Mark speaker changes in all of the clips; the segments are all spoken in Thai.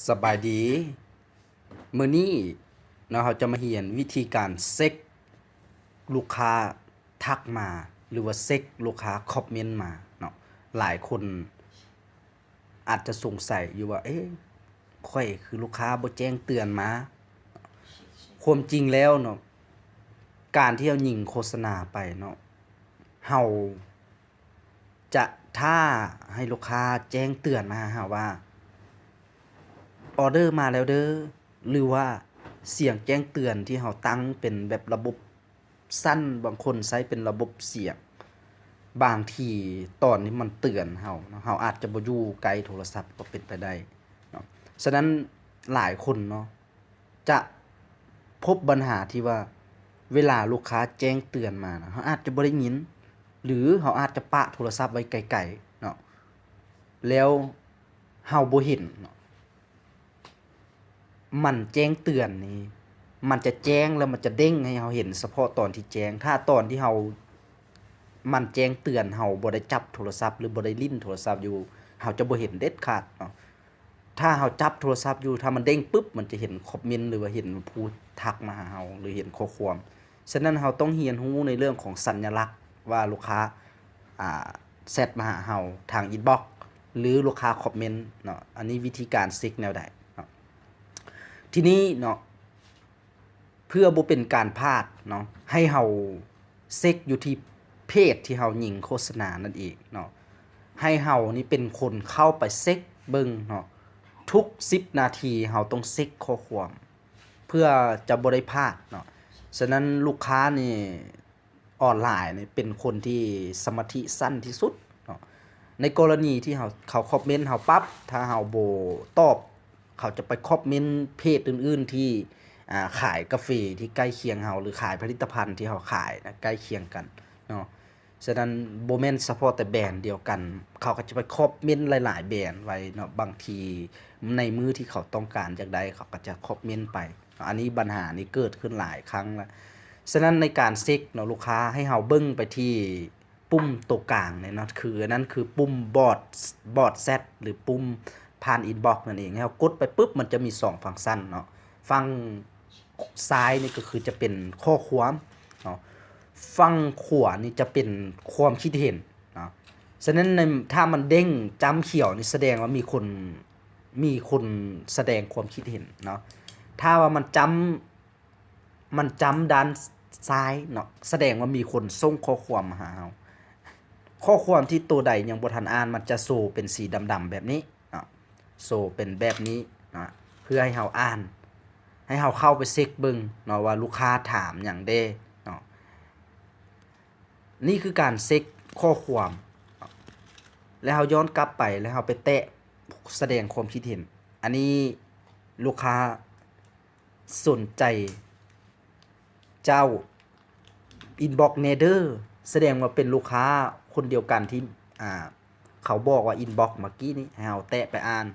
Speaker 1: สบายดีมื้อนี้เราจะมาเรียนวิธีการเช็กลูกค้าทักมาหรือว่าเช็กลูกค้าคอมเมนต์มาเนาะหลายคนอาจจะสงสัยอยู่ว่าค่อยคือลูกค้าบ่แจ้งเตือนมาความจริงแล้วเนาะการที่เรายิงโฆษณาไปเนาะเฮาจะถ้าให้ลูกค้าแจ้งเตือนมาหาว่าออเดอร์มาแล้วเด้อหรือว่าเสียงแจ้งเตือนที่เราตั้งเป็นแบบระบบสั้นบางคนใช้เป็นระบบเสียงบางทีตอนนี้มันเตือนเราอาจจะบ่อยู่ไกลโทรศัพท์ก็เป็นไปได้เนาะฉะนั้นหลายคนเนาะจะพบปัญหาที่ว่าเวลาลูกค้าแจ้งเตือนมานะเราอาจจะบ่ได้ยินหรือเราอาจจะปะโทรศัพท์ไว้ไกลๆเนาะแล้วเราบ่เห็นเนาะมันแจ้งเตือนนี่มันจะแจ้งแล้วมันจะเด้งให้เราเห็นเฉพาะตอนที่แจ้งถ้าตอนที่มันแจ้งเตือนเราบ่ได้จับโทรศัพท์หรือบ่ได้ลิ้นโทรศัพท์อยู่เราจะบ่เห็นเด็ดขาดเนาะถ้าเราจับโทรศัพท์อยู่ถ้ามันเด้งปึ๊บมันจะเห็นคอมเมนต์หรือว่าเห็นผู้ทักมาหาเราหรือเห็นข้อความฉะนั้นเราต้องเรียนรู้ในเรื่องของสัญลักษณ์ว่าลูกค้าแชทมาหาเราทางอินบ็อกซ์หรือลูกค้าคอมเมนต์เนาะอันนี้วิธีการเช็กแนวใดเนาะทีนี้เนาะเพื่อบ่เป็นการพลาดเนาะให้เราเช็กอยู่ที่เพจที่เรายิงโฆษณานั่นเองเนาะให้เรานี่เป็นคนเข้าไปเช็กเบิ่งเนาะทุก10นาทีเราต้องเช็กข้อความเพื่อจะบ่ได้พลาดเนาะฉะนั้นลูกค้านี่ออนไลน์นี่เป็นคนที่สมาธิสั้นที่สุดเนาะในกรณีที่เขาคอมเมนต์เราปั๊บถ้าเราบ่ตอบเขาจะไปคอมเมนต์เพจอื่นๆที่ขายกาแฟที่ใกล้เคียงเราหรือขายผลิตภัณฑ์ที่เราขายนะใกล้เคียงกันเนาะฉะนั้นบ่แม่นเฉพาะแต่แบรนด์เดียวกันเขาก็จะไปคอมเมนต์หลายๆแบรนด์ไว้เนาะบางทีในมือที่เขาต้องการจากใดเขาก็จะคอมเมนต์ไปอันนี้ปัญหานี้เกิดขึ้นหลายครั้งแล้วฉะนั้นในการเช็คเนาะลูกค้าให้เราเบิ่งไปที่ปุ่มตัวกลางเนี่ยเนาะคืออันนั้นคือปุ่มบอร์ดแซดหรือปุ่มผ่านอินบ็อกซ์นั่นเองให้เรากดไปปุ๊บมันจะมี2ฟังก์ชันเนาะฟังซ้ายนี่ก็คือจะเป็นข้อความเนาะฝั่งขวานี่จะเป็นความคิดเห็นเนาะฉะนั้นถ้ามันเด้งจ้ำเขียวนี่แสดงว่ามีคนแสดงความคิดเห็นเนาะถ้าว่ามันจ้ำด้านซ้ายเนาะแสดงว่ามีคนส่งข้อความมาหาเราข้อความที่ตัวใดยังบ่ทันอ่านมันจะโชว์เป็นสีดำๆแบบนี้เนาะโชว์เป็นแบบนี้นะเพื่อให้เราอ่านให้เราเข้าไปเช็คเบิ่งเนาะว่าลูกค้าถามหยังเด้เนาะนี่คือการเช็คข้อความแล้วเราย้อนกลับไปแล้วเราไปแตะแสดงความคิดเห็นอันนี้ลูกค้าสนใจเจ้าอินบ็อกซ์เนเดอร์แสดงว่าเป็นลูกค้าคนเดียวกันที่เขาบอกว่าอินบ็อกซ์เมื่อกี้นี้ให้เราแตะไปอ่าน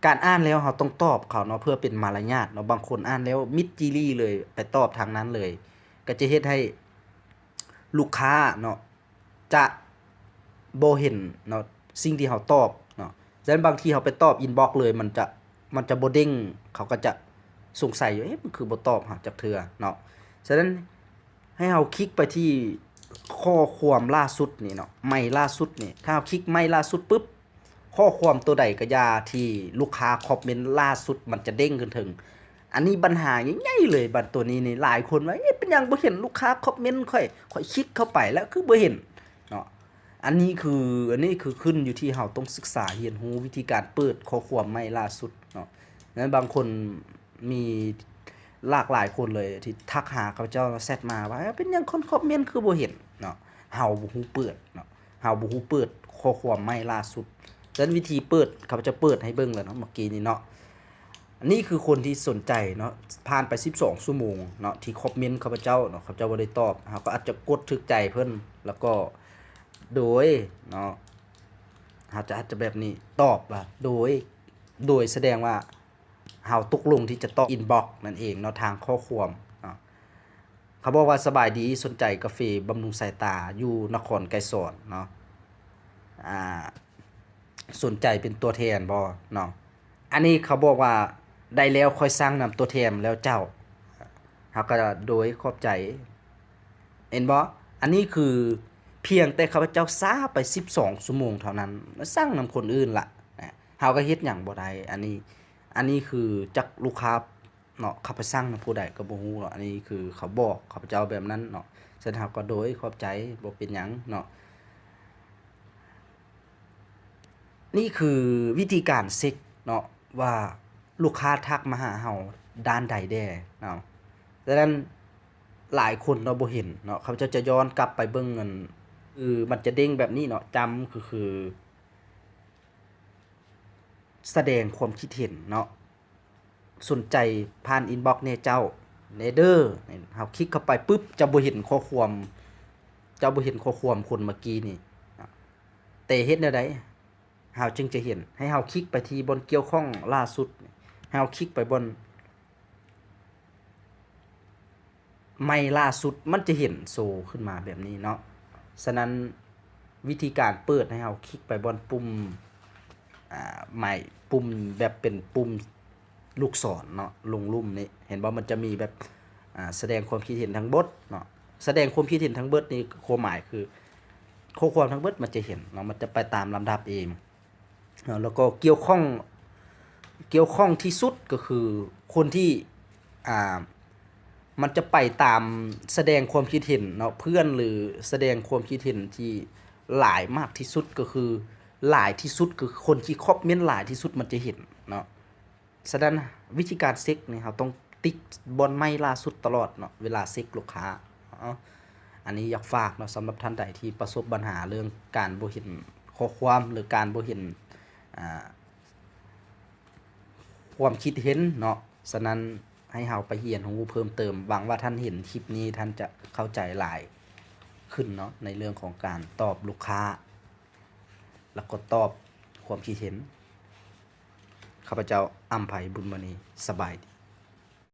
Speaker 1: การอ่านแล้วเราต้องตอบเขาเนาะเพื่อเป็นมารยาทเนาะบางคนอ่านแล้วมิดจิลี่เลยไปตอบทางนั้นเลยก็จะเฮ็ดให้ลูกค้าเนาะจะบ่เห็นเนาะสิ่งที่เราตอบเนาะฉะนั้นบางทีเราไปตอบอินบ็อกซ์เลยมันจะบ่เด้งเขาก็จะสงสัยอยู่มันคือบ่ตอบจักเทื่อเนาะฉะนั้นให้เราคลิกไปที่ข้อความล่าสุดนี่เนาะไม่ล่าสุดนี่ถ้าเราคลิกไม่ล่าสุดปุ๊บข้อความตัวใดก็อย่าที่ลูกค้าคอมเมนต์ล่าสุดมันจะเด้งขึ้นถึงอันนี้ปัญหาใหญ่ๆเลยบัดตัวนี้นี่หลายคนว่าเป็นหยังบ่เห็นลูกค้าคอมเมนต์ค่อยคลิกเข้าไปแล้วคือบ่เห็นเนาะอันนี้คือขึ้นอยู่ที่เราต้องศึกษาเรียนรู้วิธีการเปิดข้อความไม่ล่าสุดเนาะงั้นบางคนมีหลากหลายคนเลยที่ทักหาเขาเจ้าแชทมาว่าเป็นหยังคนคอมเมนต์คือบ่เห็นเนาะเฮาบ่ฮู้เปิดเนาะเฮาบ่ฮู้เปิดข้อความไม่ล่าสุดฉะนั้นวิธีเปิดเขาจะเปิดให้เบิ่งแล้วเนาะเมื่อกี้นี้เนาะนี่คือคนที่สนใจเนาะผ่านไป12ชั่วโมงเนาะที่คอมเมนต์เขาเจ้าเนาะเขาเจ้าบ่ได้ตอบเฮาก็อาจจะกดถึกใจเพิ่นแล้วก็โดยเนาะอาจจะแบบนี้ตอบว่าโดยแสดงว่าเฮาตกลงที่จะตอบอินบ็อกซ์นั่นเองเนาะทางข้อความเนาะเขาบอกว่าสบายดีสนใจกาแฟบำรุงสายตาอยู่นครไกรสอนเนาะสนใจเป็นตัวแทนบ่เนาะ อันนี้เขาบอกว่าได้แล้วค่อยสร้างนำตัวแทนแล้วเจ้าเขาก็โดยขอบใจเห็นบ่อันนี้คือเพียงแต่ข้าพเจ้าซาไป12ชั่วโมงเท่านั้นแล้วสร้างนำคนอื่นล่ะเฮาก็เฮ็ดหยังบ่ได้อันนี้คือจักลูกค้าเนาะเขาไปสร้างนำผู้ใดก็บ่ฮู้เนาะอันนี้คือเขาบอกข้าพเจ้าแบบนั้นเนาะฉะนั้นเฮาก็โดยขอบใจบ่เป็นหยังเนาะนี่คือวิธีการเช็กเนาะว่าลูกค้าทักมาหาเฮาด้านใดแด่เนาะดังนั้นหลายคนเราบ่เห็นเนาะเขาจะย้อนกลับไปเบิ่งเงินมันจะเด้งแบบนี้เนาะจำคือแสดงความคิดเห็นเนาะสนใจผ่านอินบ็อกซ์เนี่ยเจ้าเนเดอร์เฮาคลิกเข้าไปปุ๊บจะบ่เห็นข้อความจะบ่เห็นข้อความคนเมื่อกี้นี่แต่เฮ็ดแนวใดเฮาจึงจะเห็นให้เฮาคลิกไปที่บนเกี่ยวข้องล่าสุดให้เฮาคลิกไปบนไม่ล่าสุดมันจะเห็นโซขึ้นมาแบบนี้เนาะฉะนั้นวิธีการเปิดให้เฮาคลิกไปบนปุ่มใหม่ปุ่มแบบเป็นปุ่มลูกศรเนาะลงลุ่มนี่เห็นบ่มันจะมีแบบแสดงความคิดเห็นทั้งเบิดเนาะแสดงความคิดเห็นทั้งเบิดนี่ความหมายคือข้อความทั้งเบิดมันจะเห็นเนาะมันจะไปตามลำดับเองเนาะแล้วก็เกี่ยวข้องที่สุดก็คือคนที่มันจะไปตามแสดงความคิดเห็นเนาะเพื่อนหรือแสดงความคิดเห็นที่หลายมากที่สุดก็คือหลายที่สุดคือคนที่คอมเมนต์หลายที่สุดมันจะเห็นเนาะฉะนั้นวิธีการเช็คนี่เราต้องติ๊กบนไม่ล่าสุดตลอดเนาะเวลาเช็คลูกค้าอันนี้อยากฝากเนาะสำหรับท่านใดที่ประสบปัญหาเรื่องการบ่เห็นข้อความหรือการบ่เห็นความคิดเห็นเนาะฉะนั้นให้เฮาไปเรียนรู้เพิ่มเติมหวังว่าท่านเห็นคลิปนี้ท่านจะเข้าใจหลายขึ้นเนาะในเรื่องของการตอบลูกค้าแล้วก็ตอบความคิดเห็นข้าพเจ้าอำไพบุญมณีสบายดี